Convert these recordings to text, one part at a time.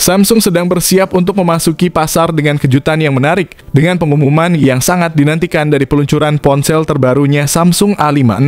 Samsung sedang bersiap untuk memasuki pasar dengan kejutan yang menarik, dengan pengumuman yang sangat dinantikan dari peluncuran ponsel terbarunya Samsung A56.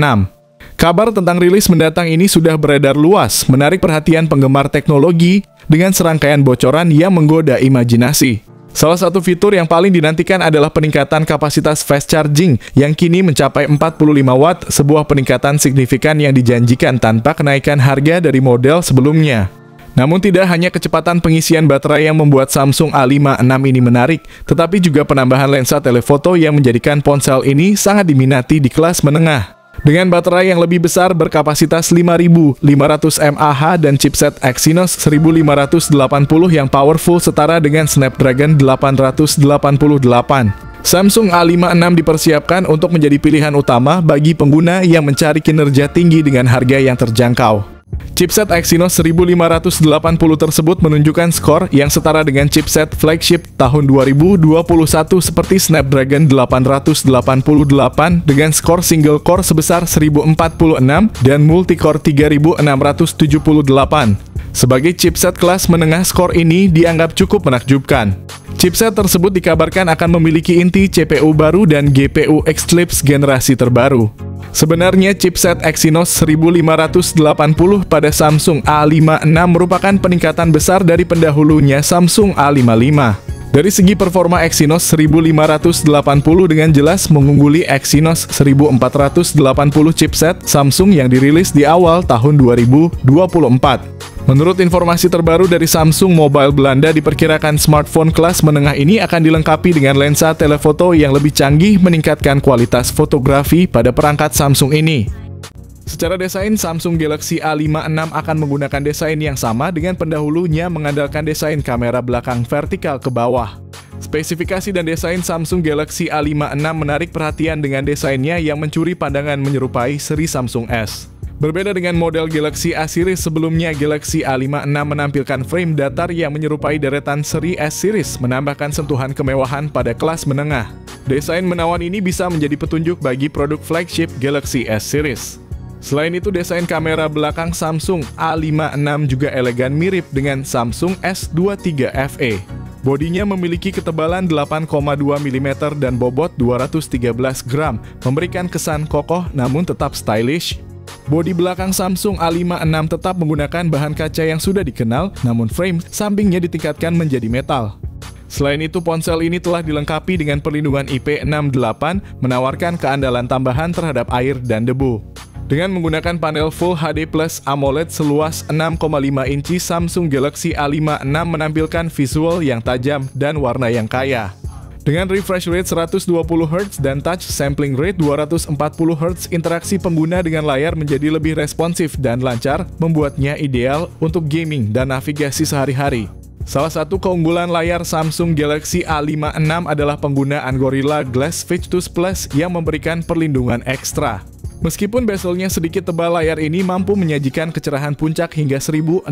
Kabar tentang rilis mendatang ini sudah beredar luas, menarik perhatian penggemar teknologi dengan serangkaian bocoran yang menggoda imajinasi. Salah satu fitur yang paling dinantikan adalah peningkatan kapasitas fast charging yang kini mencapai 45 watt, sebuah peningkatan signifikan yang dijanjikan tanpa kenaikan harga dari model sebelumnya. Namun tidak hanya kecepatan pengisian baterai yang membuat Samsung A56 ini menarik, tetapi juga penambahan lensa telefoto yang menjadikan ponsel ini sangat diminati di kelas menengah. Dengan baterai yang lebih besar berkapasitas 5.500 mAh dan chipset Exynos 1580 yang powerful setara dengan Snapdragon 888. Samsung A56 dipersiapkan untuk menjadi pilihan utama bagi pengguna yang mencari kinerja tinggi dengan harga yang terjangkau. Chipset Exynos 1580 tersebut menunjukkan skor yang setara dengan chipset flagship tahun 2021 seperti Snapdragon 888 dengan skor single core sebesar 1046 dan multicore 3678. Sebagai chipset kelas menengah, skor ini dianggap cukup menakjubkan. Chipset tersebut dikabarkan akan memiliki inti CPU baru dan GPU Eclipse generasi terbaru. Sebenarnya chipset Exynos 1580 pada Samsung A56 merupakan peningkatan besar dari pendahulunya Samsung A55. Dari segi performa, Exynos 1580 dengan jelas mengungguli Exynos 1480 chipset Samsung yang dirilis di awal tahun 2024. Menurut informasi terbaru dari Samsung Mobile Belanda, diperkirakan smartphone kelas menengah ini akan dilengkapi dengan lensa telefoto yang lebih canggih, meningkatkan kualitas fotografi pada perangkat Samsung ini. Secara desain, Samsung Galaxy A56 akan menggunakan desain yang sama dengan pendahulunya, mengandalkan desain kamera belakang vertikal ke bawah. Spesifikasi dan desain Samsung Galaxy A56 menarik perhatian dengan desainnya yang mencuri pandangan menyerupai seri Samsung S. Berbeda dengan model Galaxy A series sebelumnya, Galaxy A56 menampilkan frame datar yang menyerupai deretan seri S series, menambahkan sentuhan kemewahan pada kelas menengah. Desain menawan ini bisa menjadi petunjuk bagi produk flagship Galaxy S series. Selain itu, desain kamera belakang Samsung A56 juga elegan, mirip dengan Samsung S23 FE. Bodinya memiliki ketebalan 8,2 mm dan bobot 213 gram, memberikan kesan kokoh namun tetap stylish. Bodi belakang Samsung A56 tetap menggunakan bahan kaca yang sudah dikenal, namun frame sampingnya ditingkatkan menjadi metal. Selain itu, ponsel ini telah dilengkapi dengan perlindungan IP68, menawarkan keandalan tambahan terhadap air dan debu. Dengan menggunakan panel Full HD Plus AMOLED seluas 6,5 inci, Samsung Galaxy A56 menampilkan visual yang tajam dan warna yang kaya. Dengan refresh rate 120Hz dan touch sampling rate 240Hz, interaksi pengguna dengan layar menjadi lebih responsif dan lancar, membuatnya ideal untuk gaming dan navigasi sehari-hari. Salah satu keunggulan layar Samsung Galaxy A56 adalah penggunaan Gorilla Glass Victus Plus yang memberikan perlindungan ekstra. Meskipun bezelnya sedikit tebal, layar ini mampu menyajikan kecerahan puncak hingga 1650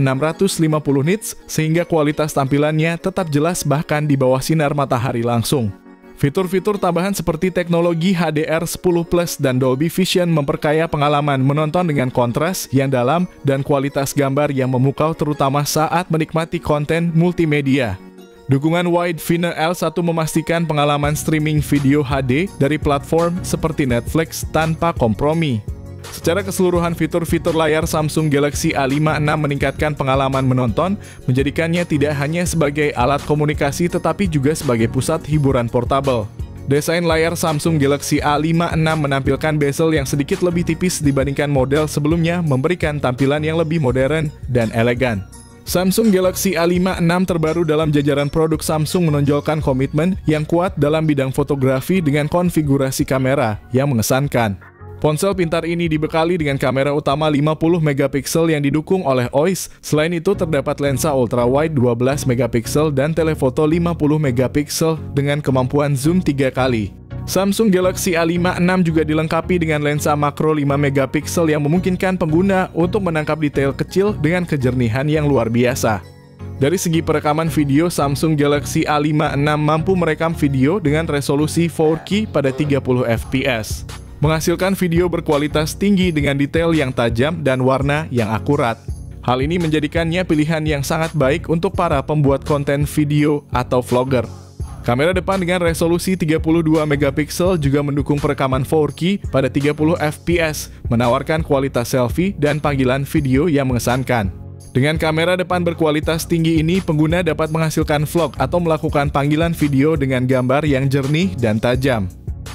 nits, sehingga kualitas tampilannya tetap jelas bahkan di bawah sinar matahari langsung. Fitur-fitur tambahan seperti teknologi HDR10 Plus dan Dolby Vision memperkaya pengalaman menonton dengan kontras yang dalam dan kualitas gambar yang memukau, terutama saat menikmati konten multimedia. Dukungan Wide View L1 memastikan pengalaman streaming video HD dari platform seperti Netflix tanpa kompromi. Secara keseluruhan, fitur-fitur layar Samsung Galaxy A56 meningkatkan pengalaman menonton, menjadikannya tidak hanya sebagai alat komunikasi tetapi juga sebagai pusat hiburan portable. Desain layar Samsung Galaxy A56 menampilkan bezel yang sedikit lebih tipis dibandingkan model sebelumnya, memberikan tampilan yang lebih modern dan elegan. Samsung Galaxy A56 terbaru dalam jajaran produk Samsung menonjolkan komitmen yang kuat dalam bidang fotografi dengan konfigurasi kamera yang mengesankan. Ponsel pintar ini dibekali dengan kamera utama 50 megapiksel yang didukung oleh OIS. Selain itu, terdapat lensa ultrawide 12 megapiksel dan telefoto 50 megapiksel dengan kemampuan zoom 3 kali. Samsung Galaxy A56 juga dilengkapi dengan lensa makro 5 megapiksel yang memungkinkan pengguna untuk menangkap detail kecil dengan kejernihan yang luar biasa. Dari segi perekaman video, Samsung Galaxy A56 mampu merekam video dengan resolusi 4K pada 30 fps, menghasilkan video berkualitas tinggi dengan detail yang tajam dan warna yang akurat. Hal ini menjadikannya pilihan yang sangat baik untuk para pembuat konten video atau vlogger. Kamera depan dengan resolusi 32 megapiksel juga mendukung perekaman 4K pada 30 fps, menawarkan kualitas selfie dan panggilan video yang mengesankan. Dengan kamera depan berkualitas tinggi ini, pengguna dapat menghasilkan vlog atau melakukan panggilan video dengan gambar yang jernih dan tajam.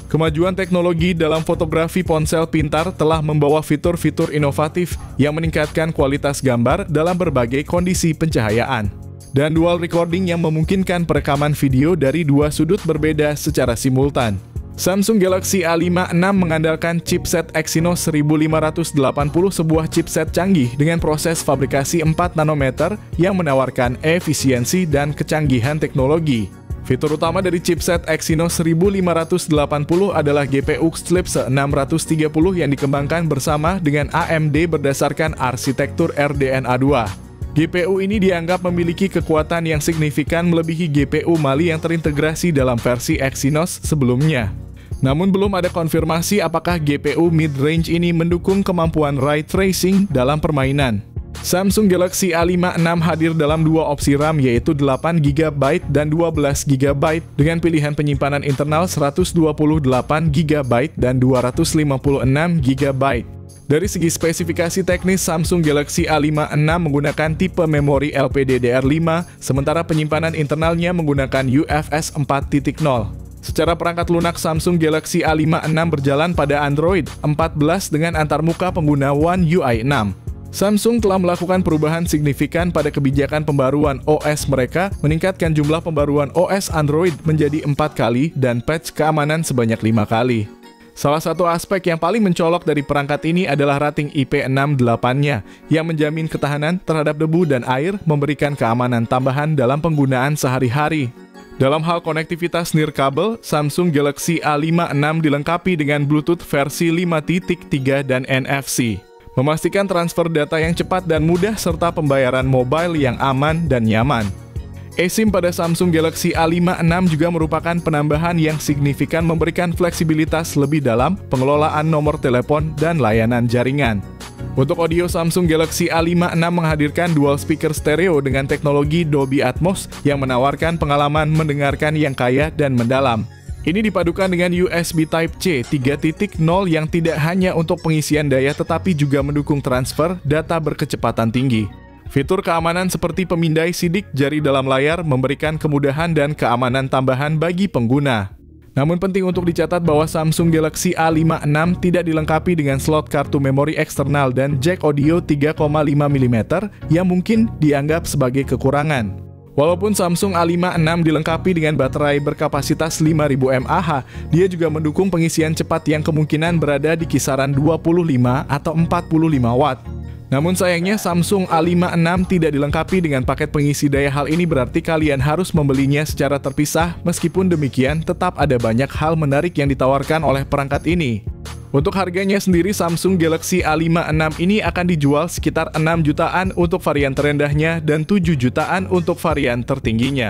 Kemajuan teknologi dalam fotografi ponsel pintar telah membawa fitur-fitur inovatif yang meningkatkan kualitas gambar dalam berbagai kondisi pencahayaan, dan dual recording yang memungkinkan perekaman video dari dua sudut berbeda secara simultan. Samsung Galaxy A56 mengandalkan chipset Exynos 1580, sebuah chipset canggih dengan proses fabrikasi 4 nanometer yang menawarkan efisiensi dan kecanggihan teknologi. Fitur utama dari chipset Exynos 1580 adalah GPU Eclipse 630 yang dikembangkan bersama dengan AMD berdasarkan arsitektur RDNA 2. GPU ini dianggap memiliki kekuatan yang signifikan melebihi GPU Mali yang terintegrasi dalam versi Exynos sebelumnya. Namun belum ada konfirmasi apakah GPU mid-range ini mendukung kemampuan ray tracing dalam permainan. Samsung Galaxy A56 hadir dalam dua opsi RAM, yaitu 8GB dan 12GB dengan pilihan penyimpanan internal 128GB dan 256GB. Dari segi spesifikasi teknis, Samsung Galaxy A56 menggunakan tipe memori LPDDR5, sementara penyimpanan internalnya menggunakan UFS 4.0. Secara perangkat lunak, Samsung Galaxy A56 berjalan pada Android 14 dengan antarmuka pengguna One UI 6. Samsung telah melakukan perubahan signifikan pada kebijakan pembaruan OS mereka, meningkatkan jumlah pembaruan OS Android menjadi 4 kali dan patch keamanan sebanyak 5 kali. Salah satu aspek yang paling mencolok dari perangkat ini adalah rating IP68-nya, yang menjamin ketahanan terhadap debu dan air, memberikan keamanan tambahan dalam penggunaan sehari-hari. Dalam hal konektivitas nirkabel, Samsung Galaxy A56 dilengkapi dengan Bluetooth versi 5.3 dan NFC, memastikan transfer data yang cepat dan mudah serta pembayaran mobile yang aman dan nyaman. eSIM pada Samsung Galaxy A56 juga merupakan penambahan yang signifikan, memberikan fleksibilitas lebih dalam pengelolaan nomor telepon dan layanan jaringan. Untuk audio, Samsung Galaxy A56 menghadirkan dual speaker stereo dengan teknologi Dolby Atmos yang menawarkan pengalaman mendengarkan yang kaya dan mendalam. Ini dipadukan dengan USB Type-C 3.0 yang tidak hanya untuk pengisian daya tetapi juga mendukung transfer data berkecepatan tinggi. Fitur keamanan seperti pemindai sidik jari dalam layar memberikan kemudahan dan keamanan tambahan bagi pengguna. Namun penting untuk dicatat bahwa Samsung Galaxy A56 tidak dilengkapi dengan slot kartu memori eksternal dan jack audio 3,5 mm yang mungkin dianggap sebagai kekurangan. Walaupun Samsung A56 dilengkapi dengan baterai berkapasitas 5000 mAh, dia juga mendukung pengisian cepat yang kemungkinan berada di kisaran 25 atau 45 watt. Namun sayangnya Samsung A56 tidak dilengkapi dengan paket pengisi daya. Hal ini berarti kalian harus membelinya secara terpisah. Meskipun demikian, tetap ada banyak hal menarik yang ditawarkan oleh perangkat ini. Untuk harganya sendiri, Samsung Galaxy A56 ini akan dijual sekitar 6 jutaan untuk varian terendahnya dan 7 jutaan untuk varian tertingginya.